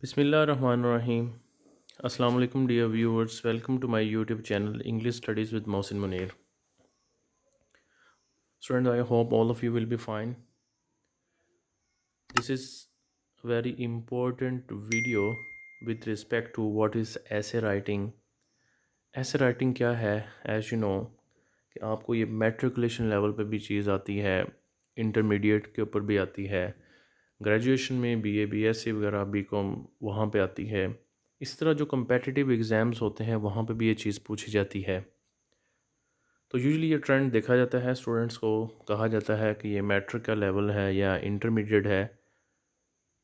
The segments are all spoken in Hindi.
Bismillahirrahmanirrahim. Assalamu alaikum dear viewers. Welcome to my YouTube channel English Studies with Mohsin Munir. Students, I hope all of you will be fine. This is a very important video with respect to what is essay writing. Essay writing क्या है? As you know कि आपको ये matriculation level पे भी चीज़ आती है, intermediate के ऊपर भी आती है, ग्रेजुएशन में BA BSc वगैरह BCom वहाँ पे आती है। इस तरह जो competitive एग्ज़ाम्स होते हैं वहाँ पे भी ये चीज़ पूछी जाती है। तो यूजुअली ये ट्रेंड देखा जाता है, स्टूडेंट्स को कहा जाता है कि ये मैट्रिक का लेवल है या इंटरमीडिएट है,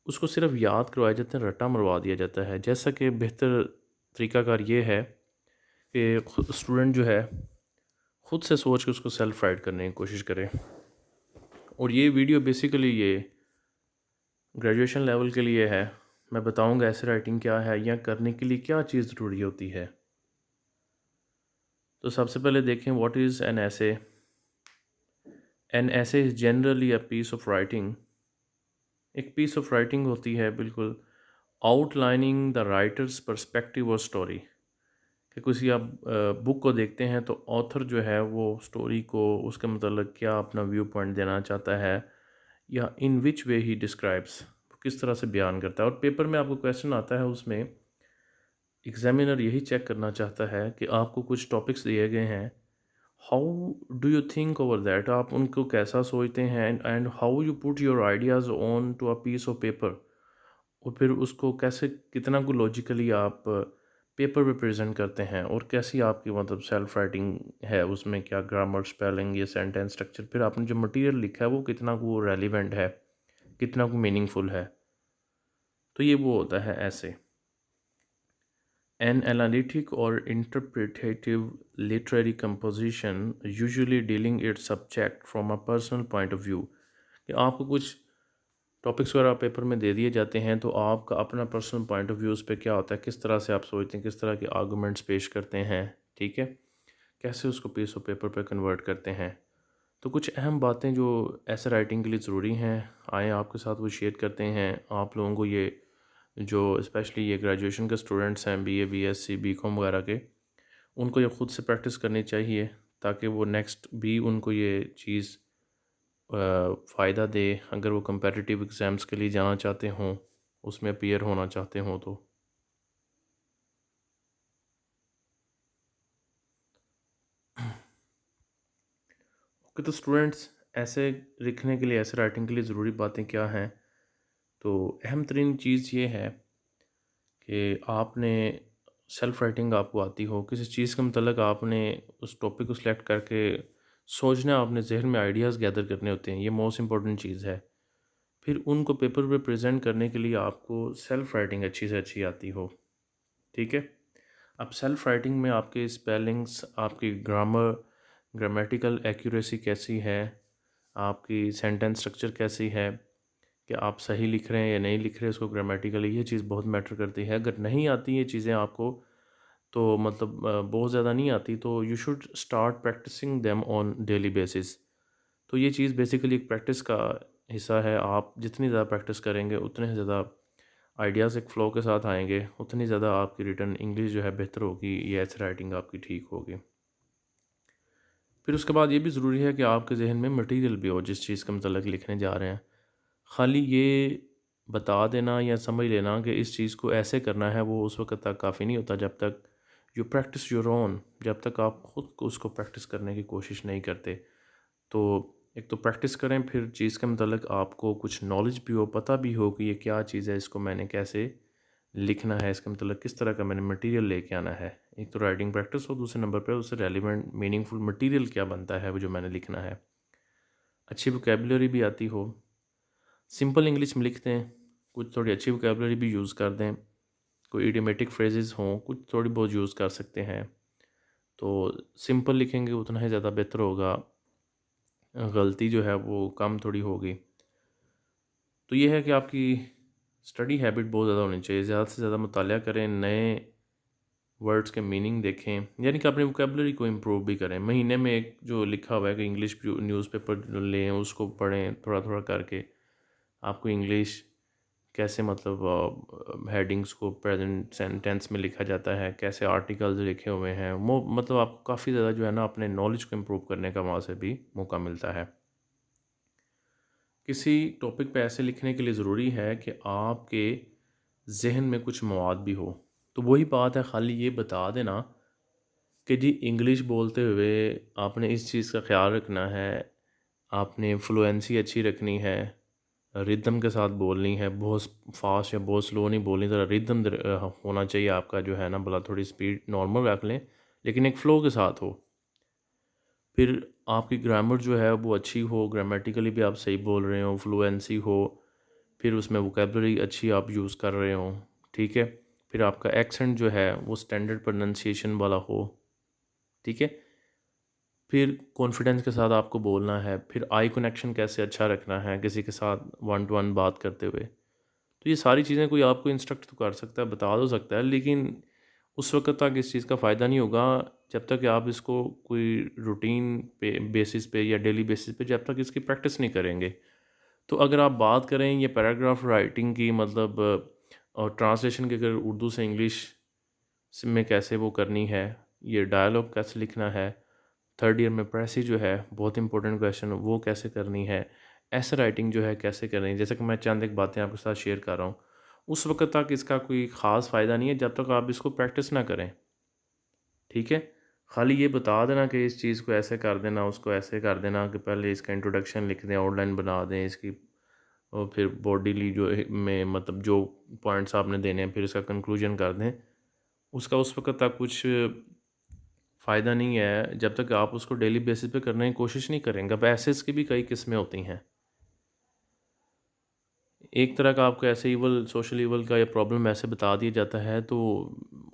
उसको सिर्फ याद करवाया जाता है, रट्टा मरवा दिया जाता है। जैसा कि बेहतर तरीकाकार ये है कि खुद स्टूडेंट जो है ख़ुद से सोच के उसको सेल्फ राइट करने की कोशिश करे। और ये वीडियो बेसिकली ये ग्रेजुएशन लेवल के लिए है। मैं बताऊंगा ऐसे राइटिंग क्या है या करने के लिए क्या चीज़ ज़रूरी होती है। तो सबसे पहले देखें what is an essay. An essay is generally a piece of writing. एक पीस ऑफ राइटिंग होती है बिल्कुल आउटलाइनिंग द राइटर्स पर्सपेक्टिव और स्टोरी। कि किसी आप बुक को देखते हैं तो ऑथर जो है वो स्टोरी को उसके मतलब क्या अपना व्यू पॉइंट देना चाहता है या इन विच वे ही डिस्क्राइब्स, किस तरह से बयान करता है। और पेपर में आपको क्वेश्चन आता है, उसमें एग्जामिनर यही चेक करना चाहता है कि आपको कुछ टॉपिक्स दिए गए हैं, how do you think over that, आप उनको कैसा सोचते हैं and how you put your ideas on to a piece of paper. और फिर उसको कैसे कितना को लॉजिकली आप पेपर पे प्रेजेंट करते हैं और कैसी आपकी मतलब सेल्फ राइटिंग है, उसमें क्या ग्रामर स्पेलिंग या सेंटेंस स्ट्रक्चर, फिर आपने जो मटेरियल लिखा है वो कितना को रेलिवेंट है, कितना को मीनिंगफुल है। तो ये वो होता है ऐसे। An analytic or interpretative literary composition usually dealing its subject from a personal point of view। कि आपको कुछ टॉपिक्स वगैरह पेपर में दे दिए जाते हैं तो आपका अपना पर्सनल पॉइंट ऑफ व्यू उस पर क्या होता है, किस तरह से आप सोचते हैं, किस तरह के आर्गूमेंट्स पेश करते हैं, ठीक है, कैसे उसको पीस ऑफ पेपर पे कन्वर्ट करते हैं। तो कुछ अहम बातें जो ऐसे राइटिंग के लिए ज़रूरी हैं, आए आपके साथ वो शेयर करते हैं। आप लोगों को ये जो स्पेशली ये ग्रेजुएशन के स्टूडेंट्स हैं, BA BSc BCom वगैरह के, उनको ये ख़ुद से प्रैक्टिस करनी चाहिए ताकि वो नेक्स्ट भी उनको ये चीज़ फ़ायदा दे अगर वो कंपेटिटिव एग्ज़ाम्स के लिए जाना चाहते हों, उसमें अपीयर होना चाहते हों तो। ओके, तो स्टूडेंट्स ऐसे लिखने के लिए, ऐसे राइटिंग के लिए ज़रूरी बातें क्या हैं। तो अहम तरीन चीज़ ये है कि आपने सेल्फ राइटिंग आपको आती हो, किसी चीज़ के मतलब आपने उस टॉपिक को सिलेक्ट करके सोचना, आपने जहन में आइडियाज़ गैदर करने होते हैं, ये मोस्ट इम्पॉर्टेंट चीज़ है। फिर उनको पेपर पे प्रेजेंट करने के लिए आपको सेल्फ राइटिंग अच्छी से अच्छी आती हो, ठीक है। अब सेल्फ राइटिंग में आपके स्पेलिंग्स, आपकी ग्रामर, ग्रामेटिकल एक्यूरेसी कैसी है, आपकी सेंटेंस स्ट्रक्चर कैसी है, कि आप सही लिख रहे हैं या नहीं लिख रहे हैं उसको ग्रामेटिकली, ये चीज़ बहुत मैटर करती है। अगर नहीं आती ये चीज़ें आपको, तो मतलब बहुत ज़्यादा नहीं आती, तो you should start practising them on daily basis. तो ये चीज़ बेसिकली एक प्रैक्टिस का हिस्सा है। आप जितनी ज़्यादा प्रैक्टिस करेंगे उतने ज़्यादा आइडियाज़ एक फ़्लो के साथ आएंगे, उतनी ज़्यादा आपकी रिटन इंग्लिश जो है बेहतर होगी, ये ऐसे राइटिंग आपकी ठीक होगी। फिर उसके बाद ये भी ज़रूरी है कि आपके जहन में मटेरियल भी हो जिस चीज़ का मतलब लिखने जा रहे हैं। खाली ये बता देना या समझ लेना कि इस चीज़ को ऐसे करना है, वो उस वक्त तक काफ़ी नहीं होता जब तक यू प्रैक्टिस योर ओन, जब तक आप ख़ुद को उसको प्रैक्टिस करने की कोशिश नहीं करते। तो एक तो प्रैक्टिस करें, फिर चीज़ के मतलब आपको कुछ नॉलेज भी हो, पता भी हो कि ये क्या चीज़ है, इसको मैंने कैसे लिखना है, इसका मतलब किस तरह का मैंने मटेरियल लेके आना है। एक तो राइटिंग प्रैक्टिस हो, दूसरे नंबर पे उससे रेलिवेंट मीनिंगफुल मटेरियल क्या बनता है वो जो मैंने लिखना है। अच्छी वोकेबुलरी भी आती हो, सिंपल इंग्लिश में लिखते हैं, कुछ थोड़ी अच्छी वोकेबुलरी भी यूज़ कर दें, कोई इडियोमेटिक फ्रेजेस हों कुछ थोड़ी बहुत यूज़ कर सकते हैं। तो सिंपल लिखेंगे उतना ही ज़्यादा बेहतर होगा, गलती जो है वो कम थोड़ी होगी। तो ये है कि आपकी स्टडी हैबिट बहुत ज़्यादा होनी चाहिए, ज़्यादा से ज़्यादा मुतालिया करें, नए वर्ड्स के मीनिंग देखें, यानी कि अपनी वोकेबुलरी को इम्प्रूव भी करें। महीने में एक जो लिखा हुआ है कि इंग्लिश न्यूज़पेपर लें, उसको पढ़ें थोड़ा थोड़ा करके, आपको इंग्लिश कैसे मतलब हेडिंग्स को प्रेजेंट सेंटेंस में लिखा जाता है, कैसे आर्टिकल्स लिखे हुए हैं, वो मतलब आपको काफ़ी ज़्यादा जो है ना अपने नॉलेज को इम्प्रूव करने का वहाँ से भी मौका मिलता है। किसी टॉपिक पे ऐसे लिखने के लिए ज़रूरी है कि आपके ज़हन में कुछ मवाद भी हो। तो वही बात है, खाली ये बता देना कि जी इंग्लिश बोलते हुए आपने इस चीज़ का ख़्याल रखना है, आपने फ्लुएंसी अच्छी रखनी है, रिदम के साथ बोलनी है, बहुत फास्ट या बहुत स्लो नहीं बोलनी, ज़रा रिदम होना चाहिए आपका जो है ना, भला थोड़ी स्पीड नॉर्मल रख लें लेकिन एक फ़्लो के साथ हो। फिर आपकी ग्रामर जो है वो अच्छी हो, ग्रामेटिकली भी आप सही बोल रहे हो, फ्लुएंसी हो, फिर उसमें वोकेबलरी अच्छी आप यूज़ कर रहे हो, ठीक है। फिर आपका एक्सेंट जो है वो स्टैंडर्ड प्रोनंसिएशन वाला हो, ठीक है। फिर कॉन्फिडेंस के साथ आपको बोलना है, फिर आई कनेक्शन कैसे अच्छा रखना है किसी के साथ वन टू वन बात करते हुए। तो ये सारी चीज़ें कोई आपको इंस्ट्रक्ट तो कर सकता है, बता तो सकता है, लेकिन उस वक़्त तक इस चीज़ का फ़ायदा नहीं होगा जब तक कि आप इसको कोई रूटीन पे बेसिस पे या डेली बेसिस पे जब तक इसकी प्रैक्टिस नहीं करेंगे। तो अगर आप बात करें ये पैराग्राफ राइटिंग की, मतलब और ट्रांसलेशन की, अगर उर्दू से इंग्लिश में कैसे वो करनी है, ये डायलॉग कैसे लिखना है, थर्ड ईयर में प्रेसी जो है बहुत इंपॉर्टेंट क्वेश्चन, वो कैसे करनी है, ऐसे राइटिंग जो है कैसे करनी है, जैसे कि मैं चंद एक बातें आपके साथ शेयर कर रहा हूँ, उस वक्त तक इसका कोई ख़ास फ़ायदा नहीं है जब तक आप इसको प्रैक्टिस ना करें, ठीक है। खाली ये बता देना कि इस चीज़ को ऐसे कर देना, उसको ऐसे कर देना, कि पहले इसका इंट्रोडक्शन लिख दें, आउटलाइन बना दें इसकी, और फिर बॉडीली जो में मतलब जो पॉइंट्स आपने देने हैं फिर इसका कंक्लूजन कर दें, उसका उस वक्त तक कुछ फ़ायदा नहीं है जब तक आप उसको डेली बेसिस पे करने की कोशिश नहीं करेंगे। अब एसेस की भी कई किस्में होती हैं। एक तरह का आपको ऐसे ईवल, सोशल ईवल का या प्रॉब्लम ऐसे बता दिया जाता है तो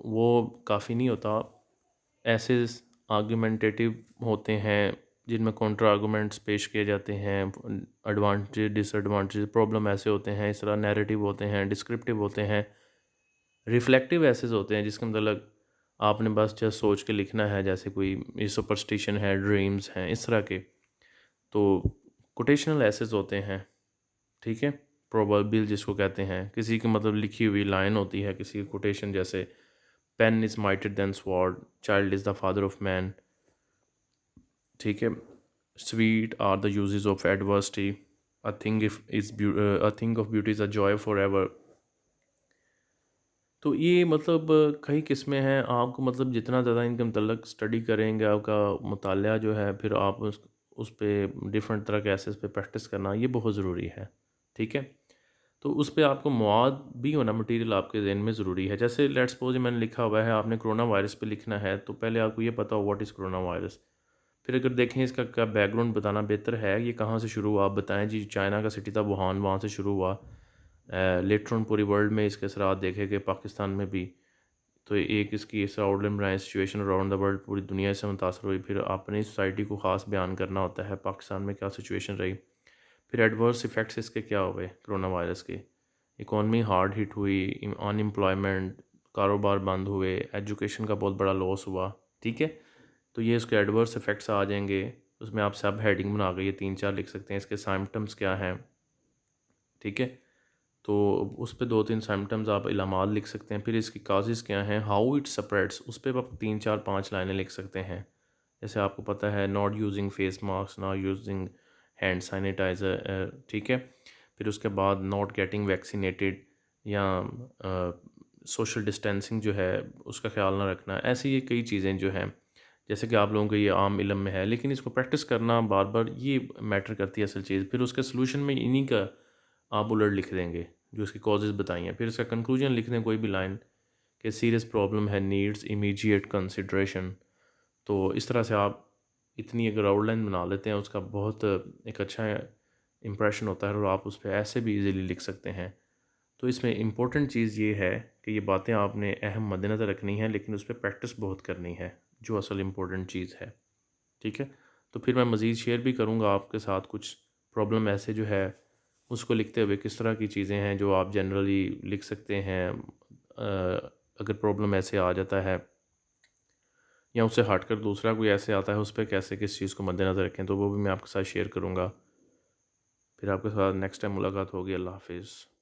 वो काफ़ी नहीं होता। एसेस आर्गुमेंटेटिव होते हैं जिनमें काउंटर आर्गुमेंट्स पेश किए जाते हैं, एडवांटेज डिसएडवांटेज प्रॉब्लम ऐसे होते हैं, इस तरह नैरेटिव होते हैं, डिस्क्रिप्टिव होते हैं, रिफ्लेक्टिव एसेस होते हैं जिसका मतलब आपने बस जस्ट सोच के लिखना है, जैसे कोई सुपरस्टिशन है, ड्रीम्स हैं, इस तरह के। तो कोटेशनल एसेस होते हैं, ठीक है। प्रोवर्बियल जिसको कहते हैं, किसी की मतलब लिखी हुई लाइन होती है, किसी की कोटेशन, जैसे pen is mightier than sword, child is the father of man, ठीक है। Sweet are the uses of adversity, a thing of beauty is a joy forever. तो ये मतलब कई किस्में हैं, आपको मतलब जितना ज़्यादा इनके मतलब स्टडी करेंगे, आपका मुतालिया जो है, फिर आप उस पे डिफरेंट तरह के एसेस पे प्रैक्टिस करना ये बहुत ज़रूरी है, ठीक है। तो उस पे आपको मवाद भी होना, मटेरियल आपके ज़हन में ज़रूरी है। जैसे लेट्स सपोज मैंने लिखा हुआ है, आपने कोरोना वायरस पे लिखना है, तो पहले आपको ये पता हो व्हाट इज़ कोरोना वायरस। फिर अगर देखें इसका क्या बैकग्राउंड बताना बेहतर है, ये कहाँ से शुरू हुआ, आप बताएं जी, चाइना का सिटी था वुहान, वहाँ से शुरू हुआ। लेटर ऑन पूरी वर्ल्ड में इसके असरात देखे गए, पाकिस्तान में भी। तो एक इसकी इस आउटलाइन बनाए, सिचुएशन अराउंड द वर्ल्ड, पूरी दुनिया से मुतासर हुई। फिर आपने सोसाइटी को ख़ास बयान करना होता है, पाकिस्तान में क्या सिचुएशन रही। फिर एडवर्स इफ़ेक्ट्स इसके क्या हुए कोरोना वायरस के, इकॉनमी हार्ड हिट हुई, अनएम्प्लॉयमेंट, कारोबार बंद हुए, एजुकेशन का बहुत बड़ा लॉस हुआ, ठीक है। तो ये उसके एडवर्स इफ़ेक्ट्स आ जाएंगे, उसमें आप सब हेडिंग बना के ये 3-4 लिख सकते हैं, इसके सिम्टम्स क्या हैं, ठीक है। तो उस पे 2-3 सिम्टम्स आप इलामात लिख सकते हैं। फिर इसकी काजेज़ क्या हैं, हाउ इट स्प्रेड्स, उस पे आप 3-4-5 लाइनें लिख सकते हैं। जैसे आपको पता है, not using face mask, not using hand sanitiser, ठीक है। फिर उसके बाद नॉट गेटिंग वैक्सीनेटेड, या सोशल डिस्टेंसिंग जो है उसका ख्याल ना रखना। ऐसी ये कई चीज़ें जो हैं, जैसे कि आप लोगों को ये आम इल्म में है, लेकिन इसको प्रैक्टिस करना बार बार ये मैटर करती है असल चीज़। फिर उसके सलूशन में इन्हीं का आप बुलेट लिख देंगे जो इसकी कॉजेज़ बताई हैं। फिर इसका कंक्लूजन लिख दें कोई भी लाइन, कि सीरियस प्रॉब्लम है, नीड्स इमीडिएट कंसिड्रेशन। तो इस तरह से आप इतनी अगर आउटलाइन बना लेते हैं, उसका बहुत एक अच्छा इम्प्रेशन होता है, और आप उस पे ऐसे भी इजीली लिख सकते हैं। तो इसमें इम्पोर्टेंट चीज़ ये है कि ये बातें आपने अहम मद्देनज़र रखनी है, लेकिन उस पे प्रैक्टिस बहुत करनी है, जो असल इम्पोर्टेंट चीज़ है, ठीक है। तो फिर मैं मज़ीद शेयर भी करूँगा आपके साथ कुछ प्रॉब्लम ऐसे जो है उसको लिखते हुए किस तरह की चीज़ें हैं जो आप जनरली लिख सकते हैं, अगर प्रॉब्लम ऐसे आ जाता है, या उससे हटकर दूसरा कोई ऐसे आता है, उस पर कैसे किस चीज़ को मद्देनज़र रखें, तो वो भी मैं आपके साथ शेयर करूँगा। फिर आपके साथ नेक्स्ट टाइम मुलाकात होगी। अल्लाह हाफ़िज़।